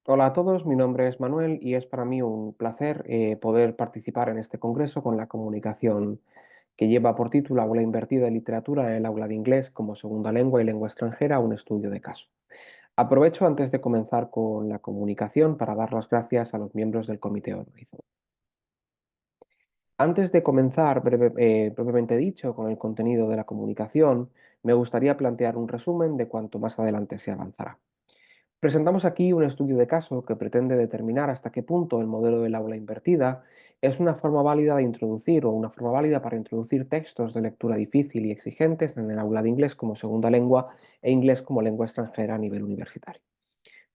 Hola a todos, mi nombre es Manuel y es para mí un placer poder participar en este congreso con la comunicación que lleva por título Aula Invertida en Literatura en el aula de inglés como segunda lengua y lengua extranjera, un estudio de caso. Aprovecho antes de comenzar con la comunicación para dar las gracias a los miembros del comité organizador. Antes de comenzar propiamente dicho con el contenido de la comunicación, me gustaría plantear un resumen de cuanto más adelante se avanzará. Presentamos aquí un estudio de caso que pretende determinar hasta qué punto el modelo del aula invertida es una forma válida de introducir o una forma válida para introducir textos de lectura difícil y exigentes en el aula de inglés como segunda lengua e inglés como lengua extranjera a nivel universitario.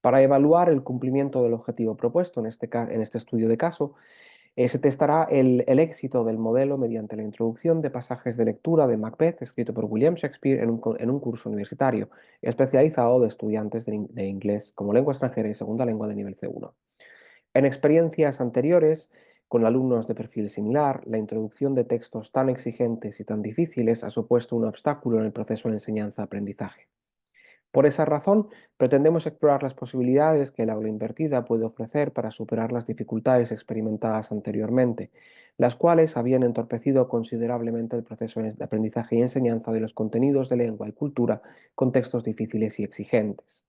Para evaluar el cumplimiento del objetivo propuesto en este estudio de caso, se testará el éxito del modelo mediante la introducción de pasajes de lectura de Macbeth, escrito por William Shakespeare, en un curso universitario especializado de estudiantes de inglés como lengua extranjera y segunda lengua de nivel C1. En experiencias anteriores, con alumnos de perfil similar, la introducción de textos tan exigentes y tan difíciles ha supuesto un obstáculo en el proceso de enseñanza-aprendizaje. Por esa razón, pretendemos explorar las posibilidades que el aula invertida puede ofrecer para superar las dificultades experimentadas anteriormente, las cuales habían entorpecido considerablemente el proceso de aprendizaje y enseñanza de los contenidos de lengua y cultura con textos difíciles y exigentes.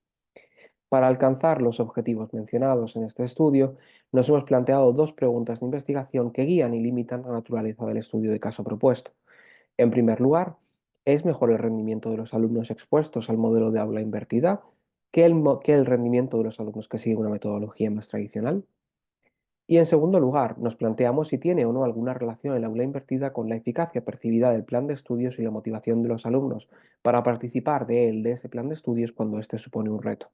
Para alcanzar los objetivos mencionados en este estudio, nos hemos planteado dos preguntas de investigación que guían y limitan la naturaleza del estudio de caso propuesto. En primer lugar, ¿es mejor el rendimiento de los alumnos expuestos al modelo de aula invertida que el rendimiento de los alumnos que siguen una metodología más tradicional? Y en segundo lugar, nos planteamos si tiene o no alguna relación el aula invertida con la eficacia percibida del plan de estudios y la motivación de los alumnos para participar de ese plan de estudios cuando éste supone un reto.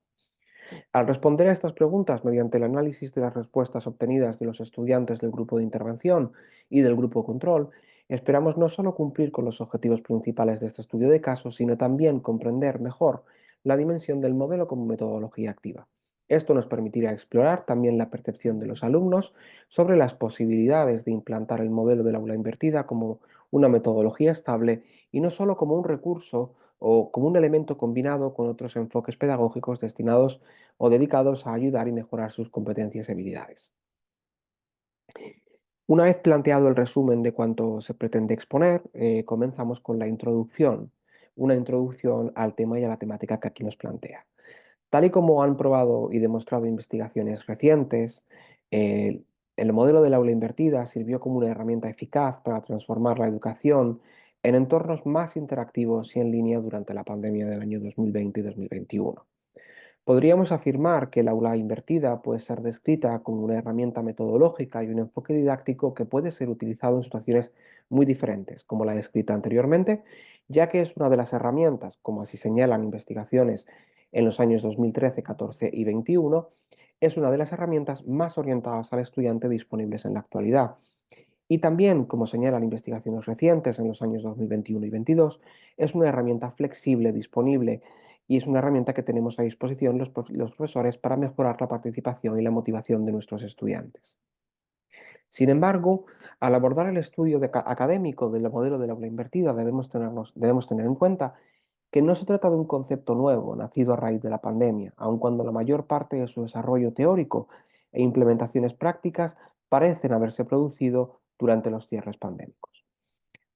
Al responder a estas preguntas mediante el análisis de las respuestas obtenidas de los estudiantes del grupo de intervención y del grupo control, esperamos no solo cumplir con los objetivos principales de este estudio de casos, sino también comprender mejor la dimensión del modelo como metodología activa. Esto nos permitirá explorar también la percepción de los alumnos sobre las posibilidades de implantar el modelo del aula invertida como una metodología estable y no solo como un recurso o como un elemento combinado con otros enfoques pedagógicos destinados o dedicados a ayudar y mejorar sus competencias y habilidades. Una vez planteado el resumen de cuanto se pretende exponer, comenzamos con la introducción, una introducción al tema y a la temática que aquí nos plantea. Tal y como han probado y demostrado investigaciones recientes, eh, el modelo del aula invertida sirvió como una herramienta eficaz para transformar la educación en entornos más interactivos y en línea durante la pandemia del año 2020 y 2021. Podríamos afirmar que el aula invertida puede ser descrita como una herramienta metodológica y un enfoque didáctico que puede ser utilizado en situaciones muy diferentes, como la descrita anteriormente, ya que es una de las herramientas, como así señalan investigaciones en los años 2013, 14 y 21, es una de las herramientas más orientadas al estudiante disponibles en la actualidad. Y también, como señalan investigaciones recientes en los años 2021 y 22, es una herramienta flexible, disponible y es una herramienta que tenemos a disposición los profesores para mejorar la participación y la motivación de nuestros estudiantes. Sin embargo, al abordar el estudio académico del modelo del aula invertida, debemos tener en cuenta que no se trata de un concepto nuevo, nacido a raíz de la pandemia, aun cuando la mayor parte de su desarrollo teórico e implementaciones prácticas parecen haberse producido durante los cierres pandémicos.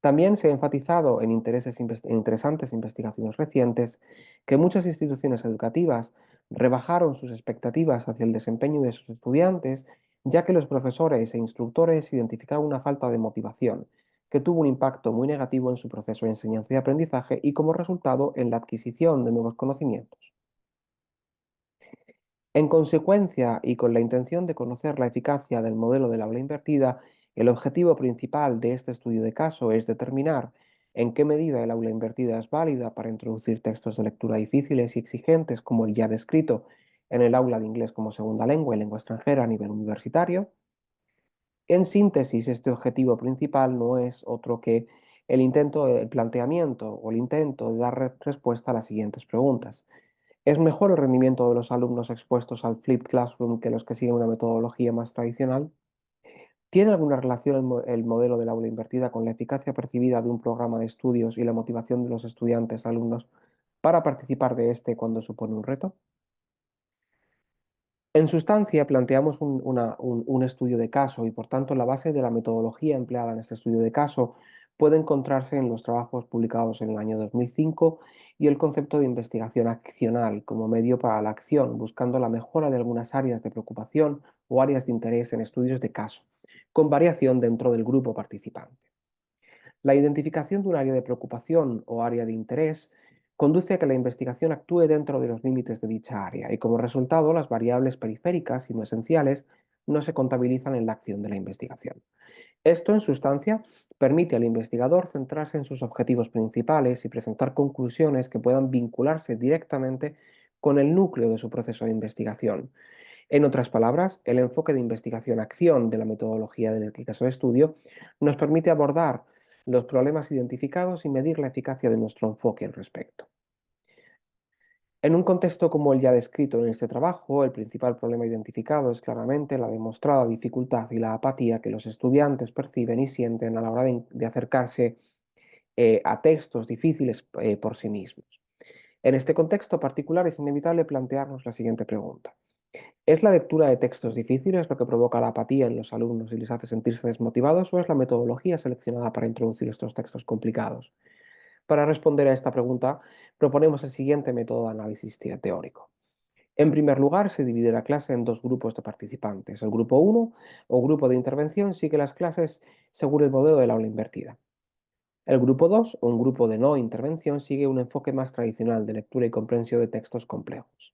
También se ha enfatizado en interesantes investigaciones recientes que muchas instituciones educativas rebajaron sus expectativas hacia el desempeño de sus estudiantes, ya que los profesores e instructores identificaron una falta de motivación, que tuvo un impacto muy negativo en su proceso de enseñanza y aprendizaje y como resultado en la adquisición de nuevos conocimientos. En consecuencia, y con la intención de conocer la eficacia del modelo del aula invertida, el objetivo principal de este estudio de caso es determinar en qué medida el aula invertida es válida para introducir textos de lectura difíciles y exigentes como el ya descrito en el aula de inglés como segunda lengua y lengua extranjera a nivel universitario. En síntesis, este objetivo principal no es otro que el planteamiento o el intento de dar respuesta a las siguientes preguntas. ¿Es mejor el rendimiento de los alumnos expuestos al flipped classroom que los que siguen una metodología más tradicional? ¿Tiene alguna relación el modelo del aula invertida con la eficacia percibida de un programa de estudios y la motivación de los estudiantes alumnos para participar de este cuando supone un reto? En sustancia, planteamos un estudio de caso y, por tanto, la base de la metodología empleada en este estudio de caso puede encontrarse en los trabajos publicados en el año 2005 y el concepto de investigación accional como medio para la acción, buscando la mejora de algunas áreas de preocupación o áreas de interés en estudios de caso, con variación dentro del grupo participante. La identificación de un área de preocupación o área de interés conduce a que la investigación actúe dentro de los límites de dicha área y, como resultado, las variables periféricas y no esenciales no se contabilizan en la acción de la investigación. Esto, en sustancia, permite al investigador centrarse en sus objetivos principales y presentar conclusiones que puedan vincularse directamente con el núcleo de su proceso de investigación. En otras palabras, el enfoque de investigación-acción de la metodología del caso de estudio nos permite abordar los problemas identificados y medir la eficacia de nuestro enfoque al respecto. En un contexto como el ya descrito en este trabajo, el principal problema identificado es claramente la demostrada dificultad y la apatía que los estudiantes perciben y sienten a la hora de acercarse a textos difíciles por sí mismos. En este contexto particular es inevitable plantearnos la siguiente pregunta. ¿Es la lectura de textos difíciles lo que provoca la apatía en los alumnos y les hace sentirse desmotivados o es la metodología seleccionada para introducir estos textos complicados? Para responder a esta pregunta, proponemos el siguiente método de análisis teórico. En primer lugar, se divide la clase en dos grupos de participantes. El grupo 1 o grupo de intervención sigue las clases según el modelo del aula invertida. El grupo 2 o un grupo de no intervención sigue un enfoque más tradicional de lectura y comprensión de textos complejos.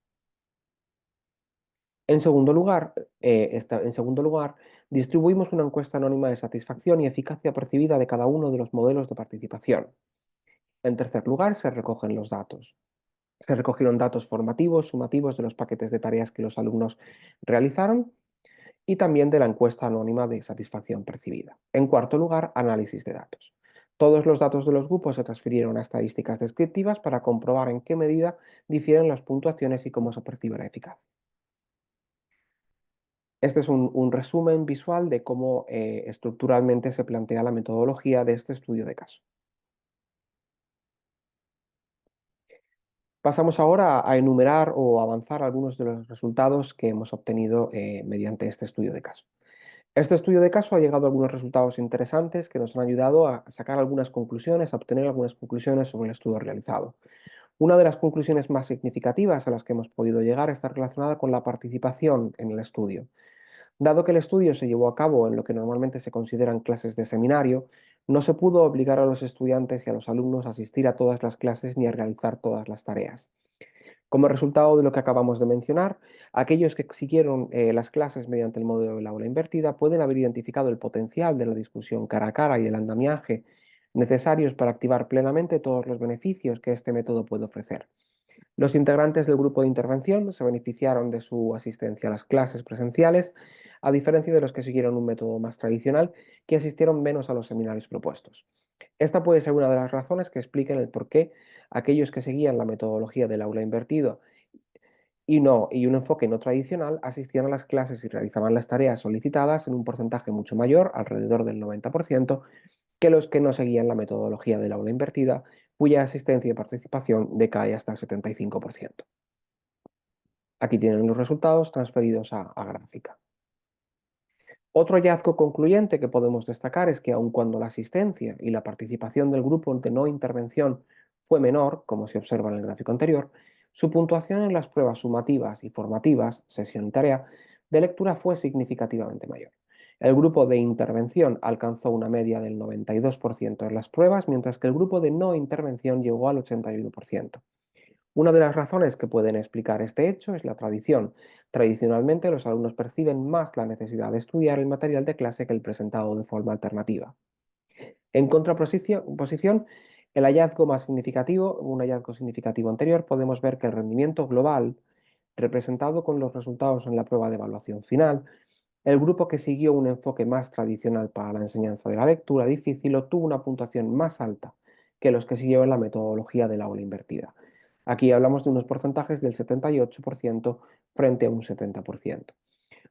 En segundo lugar, distribuimos una encuesta anónima de satisfacción y eficacia percibida de cada uno de los modelos de participación. En tercer lugar, se recogen los datos. Se recogieron datos formativos, sumativos de los paquetes de tareas que los alumnos realizaron y también de la encuesta anónima de satisfacción percibida. En cuarto lugar, análisis de datos. Todos los datos de los grupos se transfirieron a estadísticas descriptivas para comprobar en qué medida difieren las puntuaciones y cómo se percibe la eficacia. Este es un resumen visual de cómo estructuralmente se plantea la metodología de este estudio de caso. Pasamos ahora a enumerar o avanzar algunos de los resultados que hemos obtenido mediante este estudio de caso. Este estudio de caso ha llegado a algunos resultados interesantes que nos han ayudado a sacar algunas conclusiones, a obtener algunas conclusiones sobre el estudio realizado. Una de las conclusiones más significativas a las que hemos podido llegar está relacionada con la participación en el estudio. Dado que el estudio se llevó a cabo en lo que normalmente se consideran clases de seminario, no se pudo obligar a los estudiantes y a los alumnos a asistir a todas las clases ni a realizar todas las tareas. Como resultado de lo que acabamos de mencionar, aquellos que siguieron las clases mediante el modelo del aula invertida pueden haber identificado el potencial de la discusión cara a cara y el andamiaje necesarios para activar plenamente todos los beneficios que este método puede ofrecer. Los integrantes del grupo de intervención se beneficiaron de su asistencia a las clases presenciales, a diferencia de los que siguieron un método más tradicional, que asistieron menos a los seminarios propuestos. Esta puede ser una de las razones que expliquen el por qué aquellos que seguían la metodología del aula invertido y un enfoque no tradicional asistían a las clases y realizaban las tareas solicitadas en un porcentaje mucho mayor, alrededor del 90%, que los que no seguían la metodología del aula invertida, cuya asistencia y participación decae hasta el 75%. Aquí tienen los resultados transferidos a gráfica. Otro hallazgo concluyente que podemos destacar es que aun cuando la asistencia y la participación del grupo de no intervención fue menor, como se observa en el gráfico anterior, su puntuación en las pruebas sumativas y formativas, sesión y tarea, de lectura fue significativamente mayor. El grupo de intervención alcanzó una media del 92% en las pruebas, mientras que el grupo de no intervención llegó al 81%. Una de las razones que pueden explicar este hecho es la tradición. Tradicionalmente, los alumnos perciben más la necesidad de estudiar el material de clase que el presentado de forma alternativa. En contraposición, un hallazgo significativo anterior, podemos ver que el rendimiento global, representado con los resultados en la prueba de evaluación final, el grupo que siguió un enfoque más tradicional para la enseñanza de la lectura difícil obtuvo una puntuación más alta que los que siguieron la metodología del aula invertida. Aquí hablamos de unos porcentajes del 78% frente a un 70%.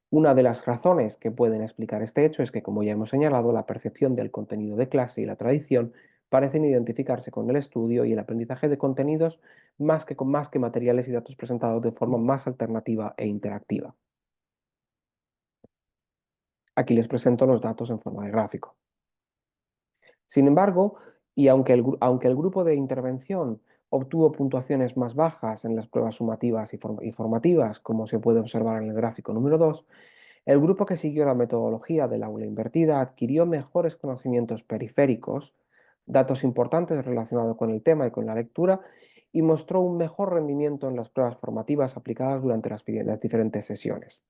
Una de las razones que pueden explicar este hecho es que, como ya hemos señalado, la percepción del contenido de clase y la tradición parecen identificarse con el estudio y el aprendizaje de contenidos más que materiales y datos presentados de forma más alternativa e interactiva. Aquí les presento los datos en forma de gráfico. Sin embargo, y aunque el grupo de intervención obtuvo puntuaciones más bajas en las pruebas sumativas y formativas, como se puede observar en el gráfico número 2, el grupo que siguió la metodología del aula invertida adquirió mejores conocimientos periféricos, datos importantes relacionados con el tema y con la lectura, y mostró un mejor rendimiento en las pruebas formativas aplicadas durante las diferentes sesiones.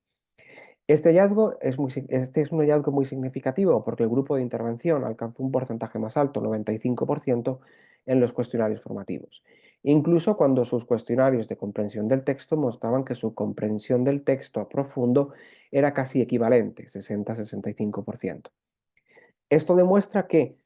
Este es un hallazgo muy significativo porque el grupo de intervención alcanzó un porcentaje más alto, 95%, en los cuestionarios formativos, incluso cuando sus cuestionarios de comprensión del texto mostraban que su comprensión del texto a profundo era casi equivalente, 60-65%. Esto demuestra que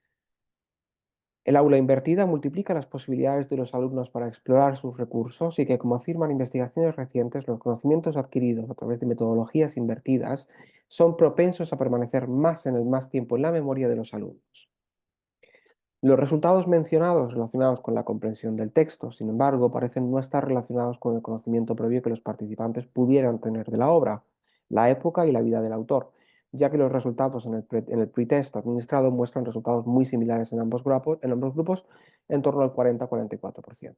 el aula invertida multiplica las posibilidades de los alumnos para explorar sus recursos y que, como afirman investigaciones recientes, los conocimientos adquiridos a través de metodologías invertidas son propensos a permanecer más tiempo en la memoria de los alumnos. Los resultados mencionados relacionados con la comprensión del texto, sin embargo, parecen no estar relacionados con el conocimiento previo que los participantes pudieran tener de la obra, la época y la vida del autor, ya que los resultados en el pretest administrado muestran resultados muy similares en ambos grupos, en torno al 40-44%.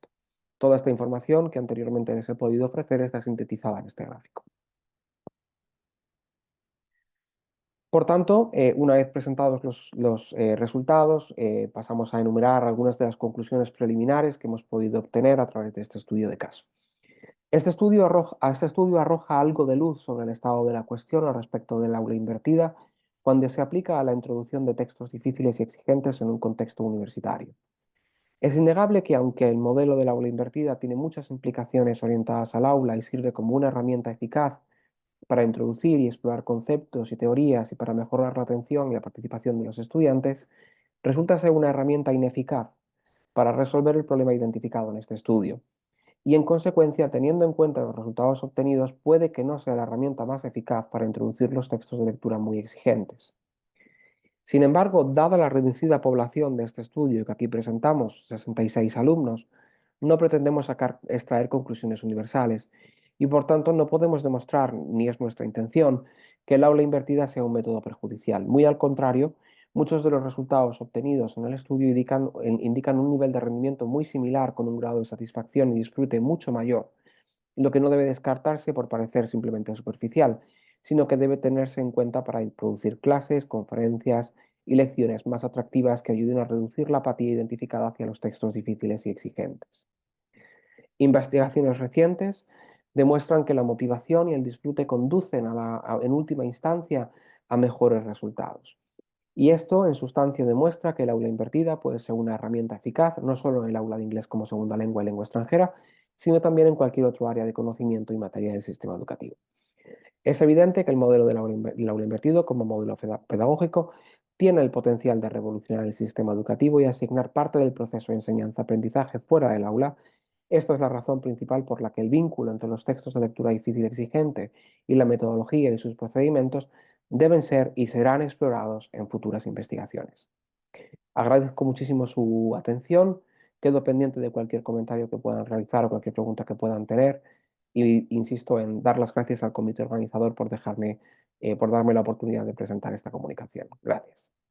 Toda esta información que anteriormente les he podido ofrecer está sintetizada en este gráfico. Por tanto, una vez presentados los resultados, pasamos a enumerar algunas de las conclusiones preliminares que hemos podido obtener a través de este estudio de caso. Este estudio arroja algo de luz sobre el estado de la cuestión al respecto del aula invertida cuando se aplica a la introducción de textos difíciles y exigentes en un contexto universitario. Es innegable que aunque el modelo del aula invertida tiene muchas implicaciones orientadas al aula y sirve como una herramienta eficaz para introducir y explorar conceptos y teorías y para mejorar la atención y la participación de los estudiantes, resulta ser una herramienta ineficaz para resolver el problema identificado en este estudio. Y en consecuencia, teniendo en cuenta los resultados obtenidos, puede que no sea la herramienta más eficaz para introducir los textos de lectura muy exigentes. Sin embargo, dada la reducida población de este estudio que aquí presentamos, 66 alumnos, no pretendemos extraer conclusiones universales y por tanto no podemos demostrar, ni es nuestra intención, que el aula invertida sea un método perjudicial. Muy al contrario, muchos de los resultados obtenidos en el estudio indican un nivel de rendimiento muy similar con un grado de satisfacción y disfrute mucho mayor, lo que no debe descartarse por parecer simplemente superficial, sino que debe tenerse en cuenta para introducir clases, conferencias y lecciones más atractivas que ayuden a reducir la apatía identificada hacia los textos difíciles y exigentes. Investigaciones recientes demuestran que la motivación y el disfrute conducen en última instancia a mejores resultados. Y esto, en sustancia, demuestra que el aula invertida puede ser una herramienta eficaz no solo en el aula de inglés como segunda lengua y lengua extranjera, sino también en cualquier otro área de conocimiento y materia del sistema educativo. Es evidente que el modelo del aula invertido como modelo pedagógico tiene el potencial de revolucionar el sistema educativo y asignar parte del proceso de enseñanza-aprendizaje fuera del aula. Esta es la razón principal por la que el vínculo entre los textos de lectura difícil exigente y la metodología y sus procedimientos deben ser y serán explorados en futuras investigaciones. Agradezco muchísimo su atención, quedo pendiente de cualquier comentario que puedan realizar o cualquier pregunta que puedan tener y insisto en dar las gracias al comité organizador por darme la oportunidad de presentar esta comunicación. Gracias.